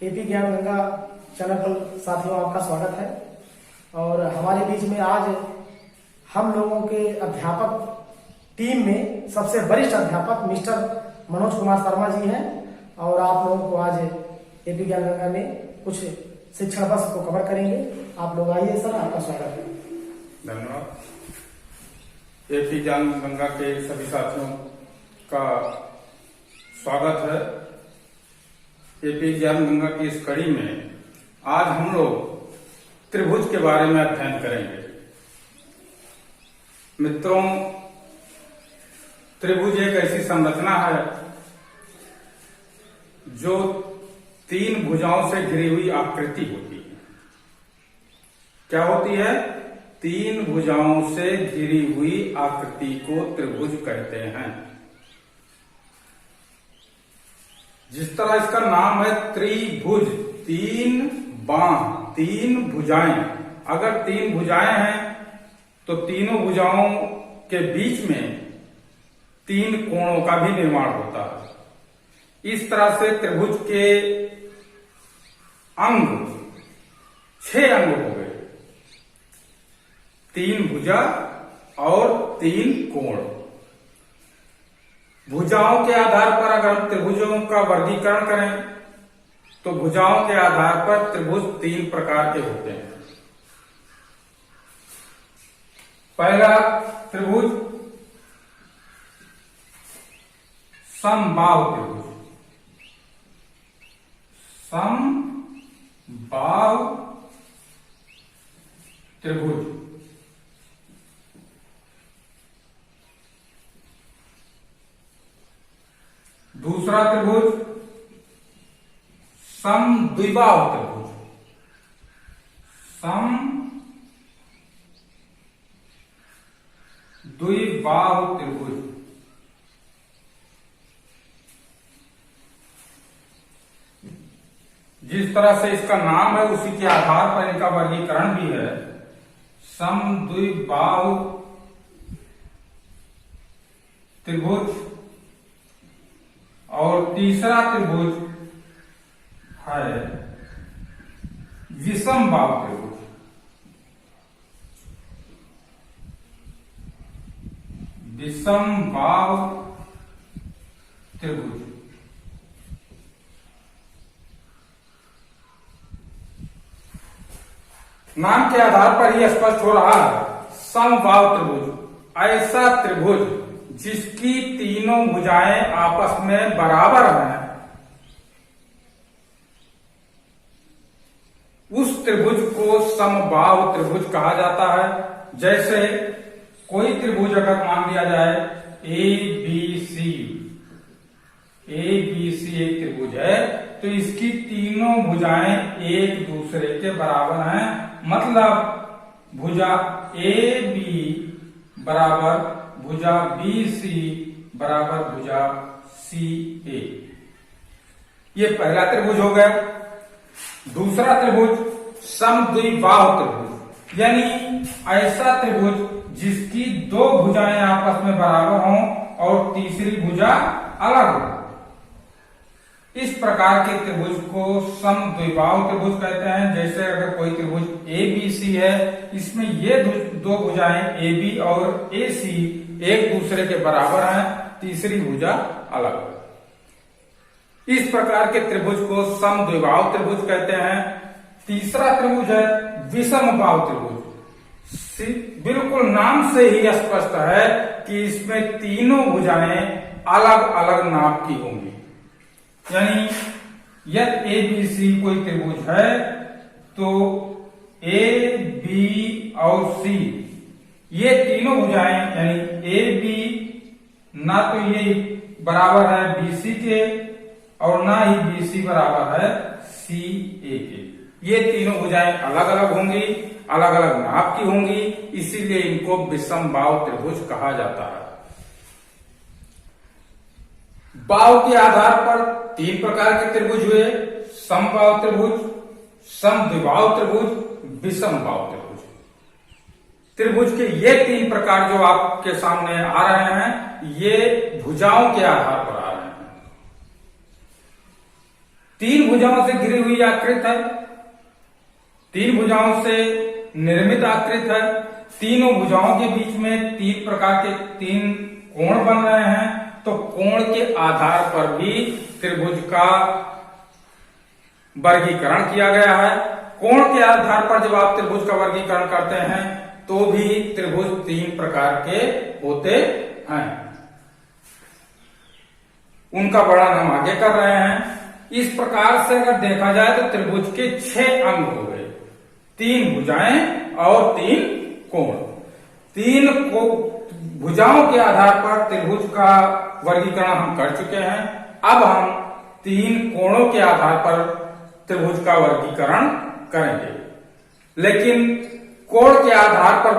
AP ज्ञान Ganga channel पर साथियों आपका स्वागत है। और हमारे बीच में आज हम लोगों के अध्यापक टीम में सबसे वरिष्ठ अध्यापक मिस्टर मनोज कुमार शर्मा जी हैं और आप लोगों को आज एपी ज्ञान गंगा में कुछ शिक्षण वर्ष को कवर करेंगे। आप लोग आइए सर, आपका स्वागत है। धन्यवाद। एपी ज्ञान गंगा के सभी साथियों का स्वागत है। एपी ज्ञान गंगा की इस कड़ी में आज हम लोग त्रिभुज के बारे में अध्ययन करेंगे। मित्रों, त्रिभुज एक ऐसी संरचना है जो 3 भुजाओं से घिरी हुई आकृति होती है। क्या होती है? 3 भुजाओं से घिरी हुई आकृति को त्रिभुज कहते हैं। जिस तरह इसका नाम है त्रिभुज, 3 बाह, 3 भुजाएं। अगर 3 भुजाएं हैं तो तीनों भुजाओं के बीच में 3 कोणों का भी निर्माण होता है। इस तरह से त्रिभुज के अंग 6 अंग हो गए, 3 भुजा और 3 कोण। भुजाओं के आधार पर अगर हम त्रिभुजों का वर्गीकरण करें तो भुजाओं के आधार पर त्रिभुज 3 प्रकार के होते हैं। पहला त्रिभुज समबाहु त्रिभुज, समबाहु त्रिभुज। दूसरा त्रिभुज समद्विबाहु त्रिभुज, समद्विबाहु त्रिभुज। जिस तरह से इसका नाम है उसी के आधार पर इनका वर्गीकरण भी है, समद्विबाहु त्रिभुज। और तीसरा त्रिभुज है विषमबाहु त्रिभुज, विषमबाहु त्रिभुज। नाम के आधार पर ही स्पष्ट हो रहा है। समबाहु त्रिभुज ऐसा त्रिभुज जिसकी तीनों भुजाएं आपस में बराबर हैं, उस त्रिभुज को समबाहु त्रिभुज कहा जाता है। जैसे कोई त्रिभुज अगर मान लिया जाए ABC, एक त्रिभुज है तो इसकी तीनों भुजाएं एक दूसरे के बराबर हैं। मतलब भुजा AB बराबर भुजा BC बराबर भुजा CA। ये पहला त्रिभुज हो गया। दूसरा त्रिभुज समद्विबाहु त्रिभुज, यानी ऐसा त्रिभुज जिसकी 2 भुजाएं आपस में बराबर हों और तीसरी भुजा अलग हो। इस प्रकार के त्रिभुज को समद्विबाहु त्रिभुज कहते हैं। जैसे अगर कोई त्रिभुज ABC है, इसमें ये 2 भुजाएं AB और AC एक दूसरे के बराबर हैं, तीसरी भुजा अलग है। इस प्रकार के त्रिभुज को समद्विबाहु त्रिभुज कहते हैं। तीसरा त्रिभुज है विषमबाहु त्रिभुज। बिल्कुल नाम से ही स्पष्ट है कि इसमें तीनों भुजाएं अलग अलग नाप की होंगी। यानी यदि ABC कोई त्रिभुज है तो A, B और C ये तीनों भुजाएं, यानी AB ना तो ये बराबर है BC के और ना ही BC बराबर है CA के। ये तीनों भुजाएं अलग अलग होंगी, अलग अलग नाप की होंगी, इसीलिए इनको विषमबाहु त्रिभुज कहा जाता है। बाहु के आधार पर 3 प्रकार के त्रिभुज हुए, समबाहु त्रिभुज, समद्विबाहु त्रिभुज, विषमबाहु त्रिभुज। त्रिभुज के ये 3 प्रकार जो आपके सामने आ रहे हैं, ये भुजाओं के आधार पर आ रहे हैं। तीन भुजाओं से घिरी हुई आकृत है, तीन भुजाओं से निर्मित आकृत है। तीनों भुजाओं के बीच में तीन प्रकार के तीन कोण बन रहे हैं। तो कोण के आधार पर भी त्रिभुज का वर्गीकरण किया गया है। कोण के आधार पर जब आप त्रिभुज का वर्गीकरण करते हैं तो भी त्रिभुज तीन प्रकार के होते हैं। उनका वर्णन हम आगे कर रहे हैं। इस प्रकार से अगर देखा जाए तो त्रिभुज के 6 अंग हो गए, 3 भुजाएं और 3 कोण। 3 को भुजाओं के आधार पर त्रिभुज का वर्गीकरण हम कर चुके हैं। अब हम 3 कोणों के आधार पर त्रिभुज का वर्गीकरण करेंगे। लेकिन कोण के आधार पर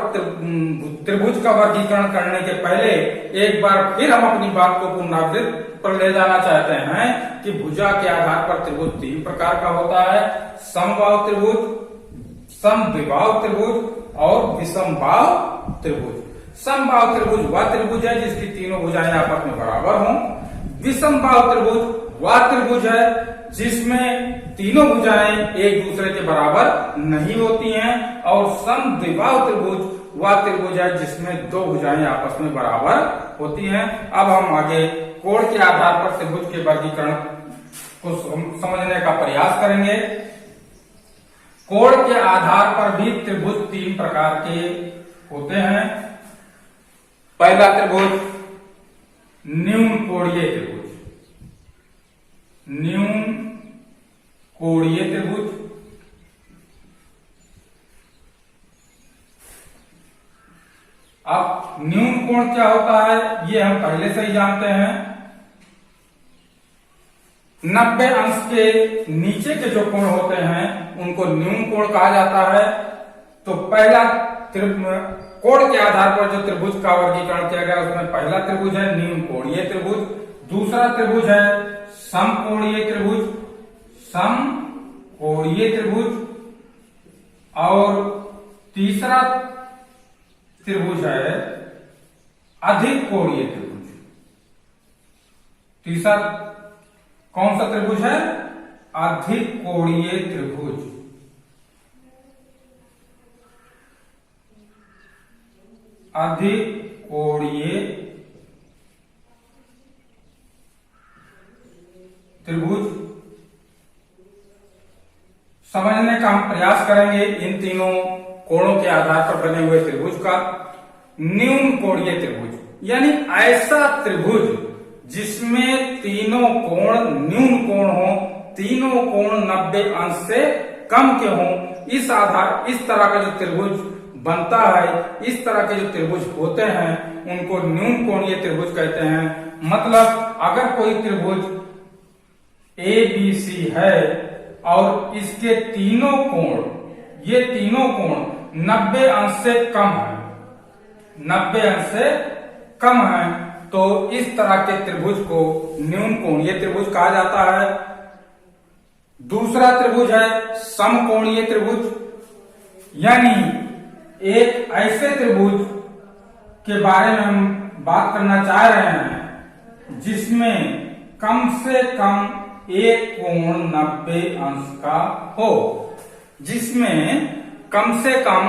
त्रिभुज का वर्गीकरण करने के पहले एक बार फिर हम अपनी बात को पुनरावृत्ति पर ले जाना चाहते हैं कि भुजा के आधार पर त्रिभुज 3 प्रकार का होता है। समबाहु त्रिभुज, समद्विबाहु त्रिभुज और विषमबाहु त्रिभुज। समबाहु त्रिभुज वह त्रिभुज है जिसकी तीनों भुजाएं आपस में बराबर हों। विषमबाहु त्रिभुज वह त्रिभुज है जिसमें तीनों भुजाएं एक दूसरे के बराबर नहीं होती हैं। और समद्विबाहु त्रिभुज वह त्रिभुज है जिसमें 2 भुजाएं आपस में बराबर होती हैं। अब हम आगे कोण के आधार पर त्रिभुज के वर्गीकरण को समझने का प्रयास करेंगे। कोण के आधार पर भी त्रिभुज 3 प्रकार के होते हैं। पहला त्रिभुज न्यून कोणीय त्रिभुज, न्यून कोणीय त्रिभुज। अब न्यून कोण क्या होता है ये हम पहले से ही जानते हैं। 90 अंश के नीचे के जो कोण होते हैं उनको न्यून कोण कहा जाता है। तो पहला कोण के आधार पर जो त्रिभुज का वर्गीकरण किया गया उसमें पहला त्रिभुज है न्यून कोणीय त्रिभुज, दूसरा त्रिभुज है समकोणीय त्रिभुज, समकोणीय त्रिभुज, और तीसरा त्रिभुज है अधिक कोणीय त्रिभुज। तीसरा कौन सा त्रिभुज है? अधिक कोणीय त्रिभुज। अधिक कोणीय त्रिभुज समझने का हम प्रयास करेंगे इन तीनों कोणों के आधार पर बने हुए त्रिभुज का। न्यून कोणीय त्रिभुज यानी ऐसा त्रिभुज जिसमें तीनों कोण न्यून कोण हो, तीनों कोण 90 अंश से कम के हों। इस तरह का जो त्रिभुज बनता है, इस तरह के जो त्रिभुज होते हैं उनको न्यून कोणीय त्रिभुज कहते हैं। मतलब अगर कोई त्रिभुज ABC है और इसके तीनों कोण, ये तीनों कोण 90 अंश से कम है, 90 अंश से कम है, तो इस तरह के त्रिभुज को न्यून कोणीय त्रिभुज कहा जाता है। दूसरा त्रिभुज है समकोणीय त्रिभुज, यानी एक ऐसे त्रिभुज के बारे में हम बात करना चाह रहे हैं जिसमें कम से कम एक कोण 90 अंश का हो, जिसमें कम से कम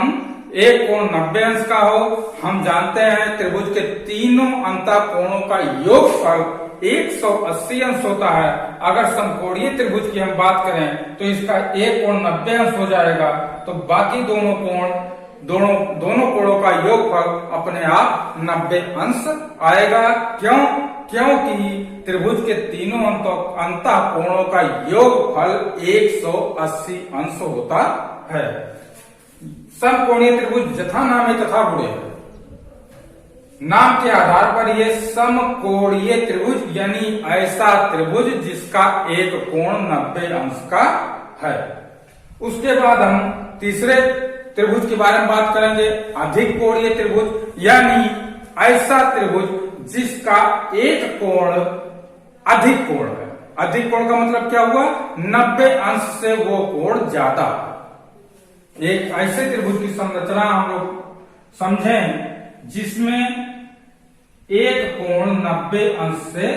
एक कोण 90 अंश का हो। हम जानते हैं त्रिभुज के तीनों अंतःकोणों का योगफल 180 अंश होता है। अगर समकोणीय त्रिभुज की हम बात करें तो इसका एक कोण 90 अंश हो जाएगा, तो बाकी दोनों कोणों का योगफल अपने आप 90 अंश आएगा। क्यों? क्योंकि त्रिभुज के तीनों अंतःकोणों का योगफल 180 अंश होता है। समकोणीय त्रिभुज यथा नाम है तथा गुणे है। नाम के आधार पर यह समकोणीय त्रिभुज यानी ऐसा त्रिभुज जिसका एक कोण 90 अंश का है। उसके बाद हम तीसरे त्रिभुज के बारे में बात करेंगे, अधिक कोणीय त्रिभुज, यानी ऐसा त्रिभुज जिसका एक कोण अधिक कोण है। अधिक कोण का मतलब क्या हुआ? 90 अंश से वो कोण ज्यादा। एक ऐसे त्रिभुज की संरचना हम लोग समझें जिसमें एक कोण 90 अंश से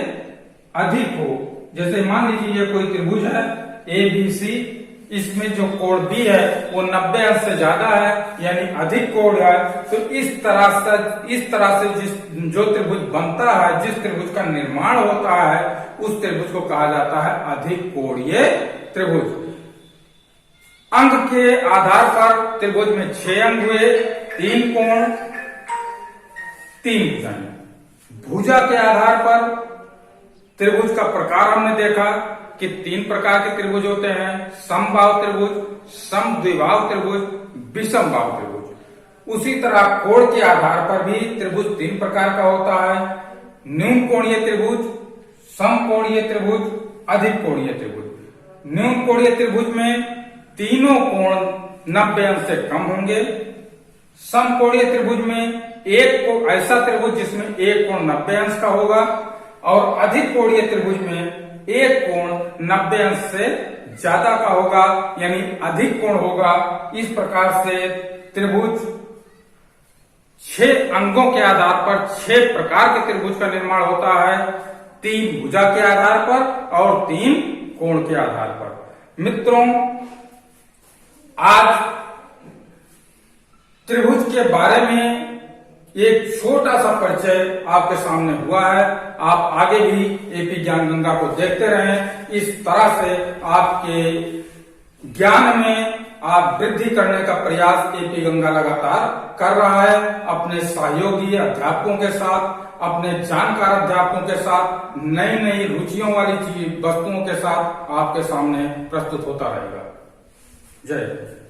अधिक हो, जैसे मान लीजिए ये कोई त्रिभुज है ए बी सी, इसमें जो कोण बी है वो 90 अंश से ज्यादा है यानी अधिक कोण है। तो इस तरह से जो त्रिभुज बनता है, जिस त्रिभुज का निर्माण होता है, उस त्रिभुज को कहा जाता है अधिक कोणीय त्रिभुज। अंग के आधार पर त्रिभुज में 6 अंग हुए, 3 कोण, 3 भुजाएं। भुजा के आधार पर त्रिभुज का प्रकार हमने देखा कि 3 प्रकार के त्रिभुज होते हैं, समबाहु त्रिभुज, समद्विबाहु त्रिभुज, विषमबाहु त्रिभुज। उसी तरह कोण के आधार पर भी त्रिभुज 3 प्रकार का होता है, न्यून कोणीय त्रिभुज, समकोणीय त्रिभुज, अधिक कोणीय त्रिभुज। न्यून कोणीय त्रिभुज में तीनों कोण 90 अंश से कम होंगे। समकोणीय त्रिभुज में ऐसा त्रिभुज जिसमें एक कोण 90 अंश का होगा, और अधिक कोणीय त्रिभुज में एक कोण 90 अंश से ज्यादा का होगा यानी अधिक कोण होगा। इस प्रकार से त्रिभुज 6 अंगों के आधार पर 6 प्रकार के त्रिभुज का निर्माण होता है, 3 भुजा के आधार पर और 3 कोण के आधार पर। मित्रों, आज त्रिभुज के बारे में एक छोटा सा परिचय आपके सामने हुआ है। आप आगे भी एपी ज्ञान गंगा को देखते रहें। इस तरह से आपके ज्ञान में आप वृद्धि करने का प्रयास एपी गंगा लगातार कर रहा है। अपने सहयोगी अध्यापकों के साथ, अपने जानकार अध्यापकों के साथ, नई नई रुचियों वाली वस्तुओं के साथ आपके सामने प्रस्तुत होता रहेगा। जय हिंद।